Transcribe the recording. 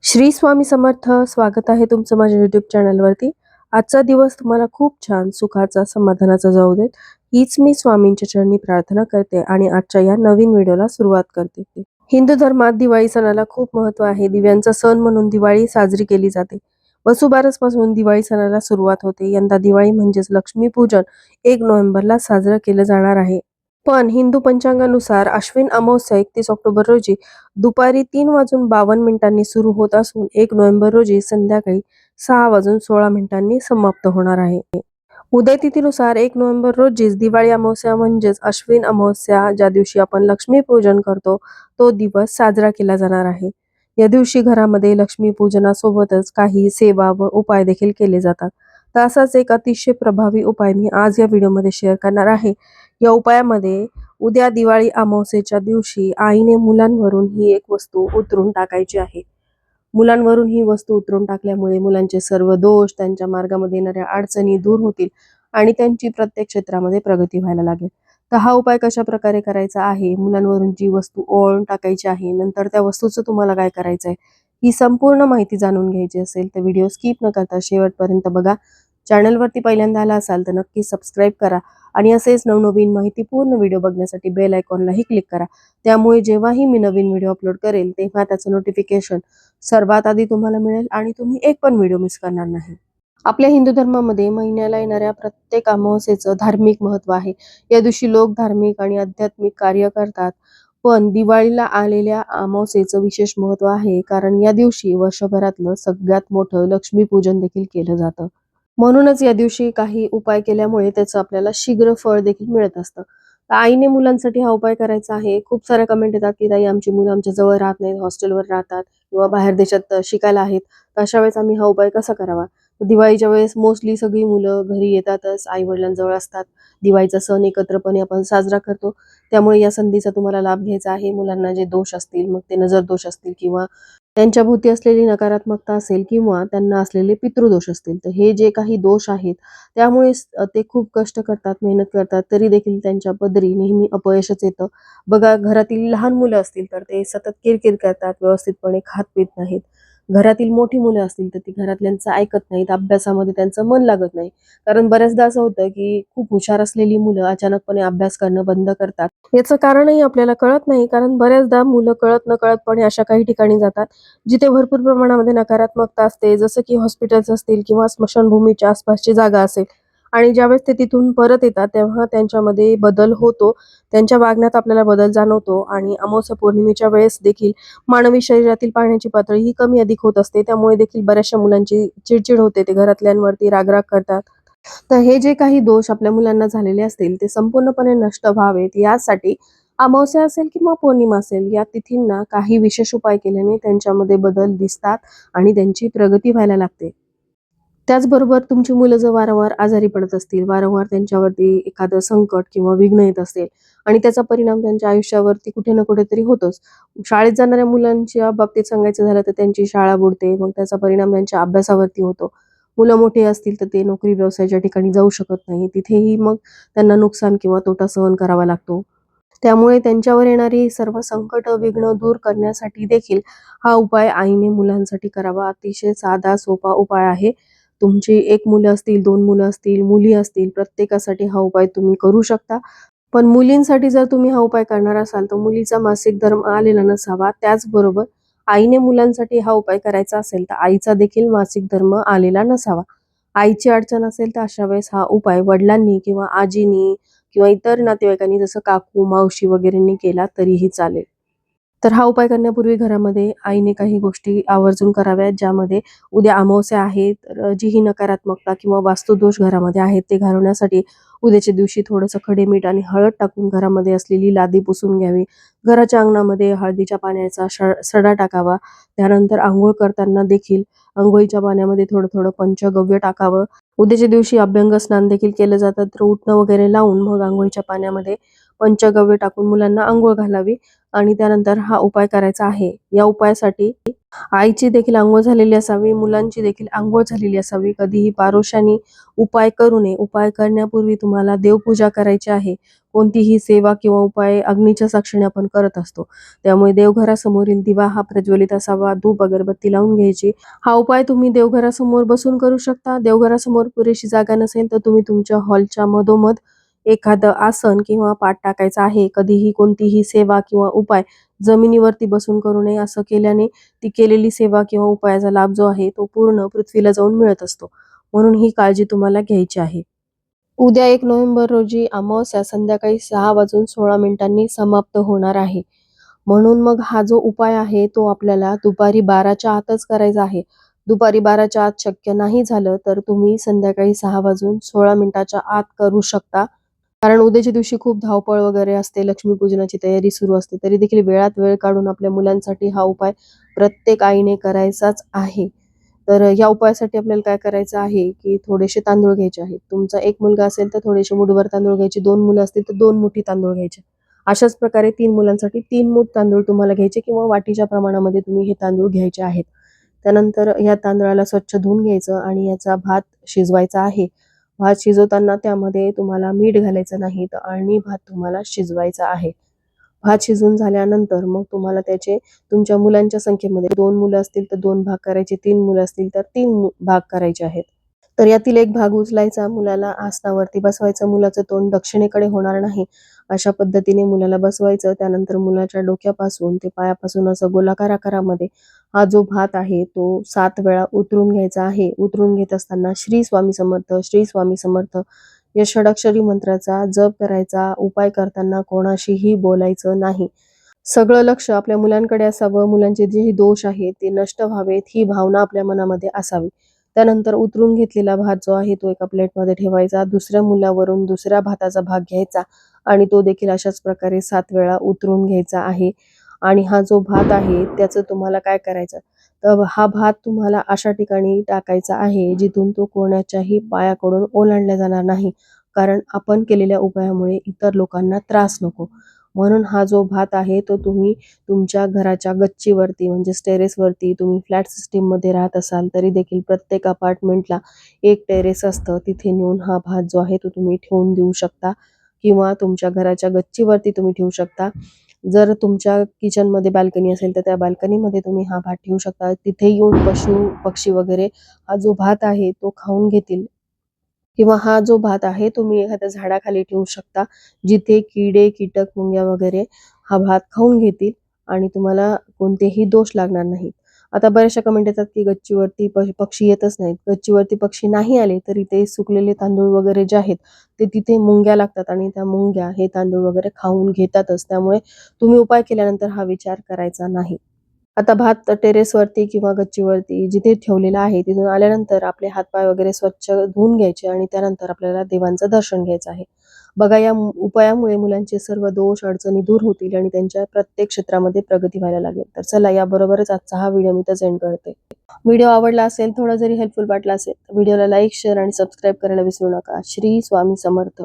श्री स्वामी समर्थ. स्वागत आहे तुमचं माझ्या YouTube चॅनलवरती. आजचा दिवस तुम्हाला खूप छान सुखाचा समाधानाचा जाऊ देत, हीच मी स्वामींच्या चरणी प्रार्थना करते आणि आजच्या या नवीन व्हिडिओला सुरुवात करते. हिंदू धर्मात दिवाळी सणाला खूप महत्त्व आहे. दिव्यांचा सण म्हणून दिवाळी साजरी केली जाते. वसुबारसपासून दिवाळी सणाला सुरुवात होते. यंदा दिवाळी म्हणजेच लक्ष्मीपूजन 1 नोव्हेंबरला साजरं केलं जाणार आहे. पण हिंदू पंचांगानुसार अश्विन अमावस्या 31 ऑक्टोबर रोजी दुपारी 3:52 सुरू होत असून 1 नोव्हेंबर रोजी संध्याकाळी 6:16 समाप्त होणार आहे. उदय तिथीनुसार 1 नोव्हेंबर रोजीच दिवाळी अमावस्या म्हणजेच अश्विन अमावस्या, ज्या दिवशी आपण लक्ष्मीपूजन करतो तो दिवस साजरा केला जाणार आहे. या दिवशी घरामध्ये लक्ष्मीपूजनासोबतच काही सेवा व उपाय देखील केले जातात. तर असाच एक अतिशय प्रभावी उपाय मी आज या व्हिडिओमध्ये शेअर करणार आहे. या उपायामध्ये उद्या दिवाळी अमावस्येच्या दिवशी आईने मुलांवरून ही एक वस्तू उतरून टाकायची आहे. मुलांवरून ही वस्तू उतरून टाकल्यामुळे मुलांचे सर्व दोष, त्यांच्या मार्गामध्ये येणाऱ्या अडचणी दूर होतील आणि त्यांची प्रत्येक क्षेत्रामध्ये प्रगती व्हायला लागेल. तर हा उपाय कशा प्रकारे करायचा आहे, मुलांवरून जी वस्तू ओवाळून टाकायची आहे, नंतर त्या वस्तूचं तुम्हाला काय करायचं आहे, ही संपूर्ण माहिती जाणून घ्यायची असेल तर व्हिडिओ स्किप न करता शेवटपर्यंत बघा. चॅनलवरती पहिल्यांदा आला असाल तर नक्की सबस्क्राईब करा आणि असेच नवनवीन माहितीपूर्ण व्हिडिओ बघण्यासाठी बेल आयकॉनलाही क्लिक करा. त्यामुळे जेव्हाही मी नवीन व्हिडिओ अपलोड करेल तेव्हा त्याचं नोटिफिकेशन सर्वात आधी तुम्हाला मिळेल आणि तुम्ही एक पण व्हिडिओ मिस करणार नाही. आपल्या हिंदू धर्मामध्ये महिन्याला येणाऱ्या प्रत्येक अमावस्येचं धार्मिक महत्त्व आहे. या दिवशी लोक धार्मिक आणि आध्यात्मिक कार्य करतात. पण दिवाळीला आलेल्या अमावस्येचं विशेष महत्त्व आहे, कारण या दिवशी वर्षभरातलं सगळ्यात मोठं लक्ष्मीपूजन देखील केलं जातं. म्हणूनच या दिवशी काही उपाय केल्यामुळे त्याचं आपल्याला शीघ्र फळ देखील मिळत असतं. तर आईने मुलांसाठी हा उपाय करायचा आहे. खूप साऱ्या कमेंट येतात की ताई आमची मुलं आमच्या जवळ राहत नाहीत, हॉस्टेलवर राहतात किंवा बाहेर देशात शिकायला आहेत. तर अशा वेळेस आम्ही हा उपाय कसा करावा? तर दिवाळीच्या वेळेस मोस्टली सगळी मुलं घरी येतातच, आई वडिलांजवळ असतात. दिवाळीचा सण एकत्रपणे आपण साजरा करतो. त्यामुळे या संधीचा तुम्हाला लाभ घ्यायचा आहे. मुलांना जे दोष असतील, मग ते नजर दोष असतील किंवा त्यांच्या भोवती असलेली नकारात्मकता असेल किंवा त्यांना असलेले पितृदोष असतील, तर हे जे काही दोष आहेत त्यामुळे ते खूप कष्ट करतात, मेहनत करतात, तरी देखील त्यांच्या पदरी नेहमी अपयशच येतं. बघा, घरातील लहान मुलं असतील तर ते सतत किरकिर करतात, व्यवस्थितपणे खात पीत नाहीत. घरातील मोठी मुलं असतील तर ती घरातल्यांचं ऐकत नाहीत, अभ्यासामध्ये त्यांचं मन लागत नाही. कारण बऱ्याचदा असं होतं की खूप हुशार असलेली मुलं अचानकपणे अभ्यास करणं बंद करतात. याचं कारणही आपल्याला कळत नाही, कारण बऱ्याचदा मुलं कळत नकळतपणे अशा काही ठिकाणी जातात जिथे भरपूर प्रमाणामध्ये नकारात्मकता असते, जसं की हॉस्पिटल्स असतील किंवा स्मशानभूमीच्या आसपासची जागा असेल. आणि ज्यावेळेस ते तिथून परत येतात तेव्हा त्यांच्यामध्ये बदल होतो, त्यांच्या वागण्यात आपल्याला बदल जाणवतो आणि अमावस्या पौर्णिमेच्या वेळेस देखील मानवी शरीरातील पाण्याची पातळी ही कमी अधिक होत असते. त्यामुळे देखील बऱ्याचशा मुलांची चिडचिड होते, ते घरातल्यांवरती रागराग करतात. तर हे जे काही दोष आपल्या मुलांना झालेले असतील ते संपूर्णपणे नष्ट व्हावेत यासाठी अमावस्या असेल किंवा पौर्णिमा असेल, या तिथींना काही विशेष उपाय केल्याने त्यांच्यामध्ये बदल दिसतात आणि त्यांची प्रगती व्हायला लागते. त्याचबरोबर तुमची मुलं जर वारंवार आजारी पडत असतील, वारंवार त्यांच्यावरती एखादं संकट किंवा विघ्न येत असेल आणि त्याचा परिणाम त्यांच्या आयुष्यावरती कुठे ना कुठेतरी होतोच. शाळेत जाणाऱ्या मुलांच्या बाबतीत सांगायचं झालं तर त्यांची शाळा बुडते, मग त्याचा परिणाम त्यांच्या अभ्यासावरती होतो. मुलं मोठी असतील तर ते नोकरी व्यवसायाच्या ठिकाणी जाऊ शकत नाही. तिथेही मग त्यांना नुकसान किंवा तोटा सहन करावा लागतो. त्यामुळे त्यांच्यावर येणारी सर्व संकट, विघ्न दूर करण्यासाठी देखील हा उपाय आईने मुलांसाठी करावा. अतिशय साधा, सोपा उपाय आहे. तुमची 1 मुलं असतील, 2 मुलं असतील, मुली असतील, प्रत्येकासाठी हा उपाय तुम्ही करू शकता. पण मुलींसाठी जर तुम्ही हा उपाय करणार असाल तर मुलीचा मासिक धर्म आलेला नसावा. त्याचबरोबर आईने मुलांसाठी हा उपाय करायचा असेल तर आईचा देखील मासिक धर्म आलेला नसावा. आईची अडचण असेल तर अशा वेळेस हा उपाय वडिलांनी किंवा आजीनी किंवा इतर नातेवाईकांनी जसं काकू, मावशी वगैरेंनी केला तरीही चालेल. तर हा उपाय करण्यापूर्वी घरामध्ये आईने काही गोष्टी आवर्जून कराव्यात, ज्यामध्ये उद्या अमावस्या आहे तर जी ही नकारात्मकता किंवा वास्तुदोष घरामध्ये आहेत ते घालवण्यासाठी उद्याच्या दिवशी थोडंसं खडे मीठ आणि हळद टाकून घरामध्ये असलेली लादी पुसून घ्यावी. घराच्या अंगणामध्ये हळदीच्या पाण्याचा सडा टाकावा. त्यानंतर अंघोळ करताना देखील अंघोळीच्या पाण्यामध्ये थोडं थोडं पंचगव्य टाकावं. उद्याच्या दिवशी अभ्यंग स्नान देखील केलं जातं, तर उटणं वगैरे लावून मग अंघोळीच्या पाण्यामध्ये पंचगव्य टाकून मुलांना अंघोळ घालावी आणि त्यानंतर हा उपाय करायचा आहे. या उपायासाठी आईची देखील अंघोळ झालेली असावी, मुलांची देखील अंघोळ झालेली असावी. कधीही पारोशाने उपाय करू नये. उपाय करण्यापूर्वी तुम्हाला देवपूजा करायची आहे. कोणतीही सेवा किंवा उपाय अग्नीच्या साक्षीने आपण करत असतो. त्यामुळे देवघरासमोरील दिवा हा प्रज्वलित असावा, धूप अगरबत्ती लावून घ्यायची. हा उपाय तुम्ही देवघरासमोर बसून करू शकता. देवघरासमोर पुरेशी जागा नसेल तर तुम्ही तुमच्या हॉलच्या मधोमध एखादं आसन किंवा पाट टाकायचा आहे. कधीही कोणतीही सेवा किंवा उपाय जमिनीवरती बसून करू नये. असं केल्याने ती केलेली सेवा किंवा उपायाचा लाभ जो आहे तो पूर्ण पृथ्वीला जाऊन मिळत असतो. म्हणून ही काळजी तुम्हाला घ्यायची आहे. उद्या 1 नोव्हेंबर रोजी अमावस्या संध्याकाळी 6:16 समाप्त होणार आहे. म्हणून मग हा जो उपाय आहे तो आपल्याला दुपारी 12च्या आतच करायचा आहे. दुपारी 12च्या आत शक्य नाही झालं तर तुम्ही संध्याकाळी 6:16 आत करू शकता. कारण उद्याच्या दिवशी खूप धावपळ वगैरे असते, लक्ष्मीपूजनाची तयारी सुरू असते. तरी देखील वेळात वेळ काढून आपल्या मुलांसाठी हा उपाय प्रत्येक आईने करायचाच आहे. तर या उपायासाठी आपल्याला काय करायचं आहे, की थोडेसे तांदूळ घ्यायचे आहेत. तुमचा 1 मुलगा असेल तर थोडेसे मूठभर तांदूळ घ्यायचे, 2 मुलं असतील तर 2 मुठी तांदूळ घ्यायचे. अशाच प्रकारे 3 मुलांसाठी 3 मूठ तांदूळ तुम्हाला घ्यायचे किंवा वाटीच्या प्रमाणामध्ये तुम्ही हे तांदूळ घ्यायचे आहेत. त्यानंतर या तांदळाला स्वच्छ धुवून घ्यायचं आणि याचा भात शिजवायचा आहे. भात शिजवताना त्यामध्ये तुम्हाला मीठ घालायचं नाही, तर अळणी भात तुम्हाला शिजवायचा आहे. भात शिजून झाल्यानंतर मग तुम्हाला त्याचे तुमच्या मुलांच्या संख्येमध्ये 2 मुलं असतील तर 2 भाग करायचे, 3 मुलं असतील तर 3 भाग करायचे आहेत. तर यातील एक भाग उचलायचा, मुलाला आसनावरती बसवायचं. मुलाचं तोंड दक्षिणेकडे होणार नाही अशा पद्धतीने मुलाला बसवायचं. त्यानंतर मुलाच्या डोक्यापासून ते पायापासून असं गोलाकार आकारामध्ये हा जो भात आहे तो 7 वेळा उतरून घ्यायचा आहे. उतरून घेत असताना श्री स्वामी समर्थ, श्री स्वामी समर्थ या षडाक्षरी मंत्राचा जप करायचा. उपाय करताना कोणाशीही बोलायचं नाही. सगळं लक्ष आपल्या मुलांकडे असावं. मुलांचे जेही दोष आहेत ते नष्ट व्हावेत ही भावना आपल्या मनामध्ये असावी. त्यानंतर उतरून घेतलेला भात जो आहे तो एका प्लेटमध्ये ठेवायचा. दुसऱ्या मुलावरून दुसऱ्या भाताचा भाग घ्यायचा आणि तो देखील अशाच प्रकारे 7 वेळा उतरून घ्यायचा आहे. आणि हा जो भात आहे त्याचं तुम्हाला काय करायचं, तर हा भात तुम्हाला अशा ठिकाणी टाकायचा आहे जिथून तो कोणाच्याही पायाकडून ओलांडला जाणार नाही. कारण आपण केलेल्या उपायामुळे इतर लोकांना त्रास नको. म्हणून हा जो भात आहे तो तुम्ही तुमच्या घराच्या गच्चीवरती म्हणजे टेरेसवरती, तुम्ही फ्लॅट सिस्टीममध्ये राहत असाल तरी देखील प्रत्येक अपार्टमेंटला एक टेरेस असतं, तिथे नेऊन हा भात जो आहे तो तुम्ही ठेवून देऊ शकता किंवा तुमच्या घराच्या गच्चीवरती तुम्ही ठेवू शकता. जर तुमच्या किचनमध्ये बाल्कनी असेल तर त्या बाल्कनीमध्ये तुम्ही हा भात ठेवू शकता. तिथे येऊन पक्षी वगैरे हा जो भात आहे तो खाऊन घेतील किंवा हा जो भात आहे तुम्ही एखाद्या झाडाखाली ठेवू शकता, जिथे किडे, कीटक, मुंग्या वगैरे हा भात खाऊन घेतील आणि तुम्हाला कोणतेही दोष लागणार नाहीत. आता बऱ्याचशा कमेंट येतात की गच्चीवरती पक्षी येतच नाहीत. गच्चीवरती पक्षी नाही आले तरी ते सुकलेले तांदूळ वगैरे जे आहेत ते तिथे मुंग्या लागतात आणि त्या मुंग्या हे तांदूळ वगैरे खाऊन घेतातच. त्यामुळे तुम्ही उपाय केल्यानंतर हा विचार करायचा नाही. आता भात टेरेसवरती किंवा गच्चीवरती जिथे ठेवलेला आहे तिथून आल्यानंतर आपले हातपाय वगैरे स्वच्छ धुवून घ्यायचे आणि त्यानंतर आपल्याला देवांचं दर्शन घ्यायचं आहे. बघा या उपायामुळे मुलांचे सर्व दोष अडचणी दूर होतील आणि त्यांच्या प्रत्येक क्षेत्रामध्ये प्रगती व्हायला लागेल. तर चला याबरोबरच आजचा हा व्हिडिओ मी इथंच एंड करते. व्हिडिओ आवडला असेल, थोडा जरी हेल्पफुल वाटला असेल तर व्हिडिओला लाईक, शेअर आणि सबस्क्राईब करायला विसरू नका. श्री स्वामी समर्थ.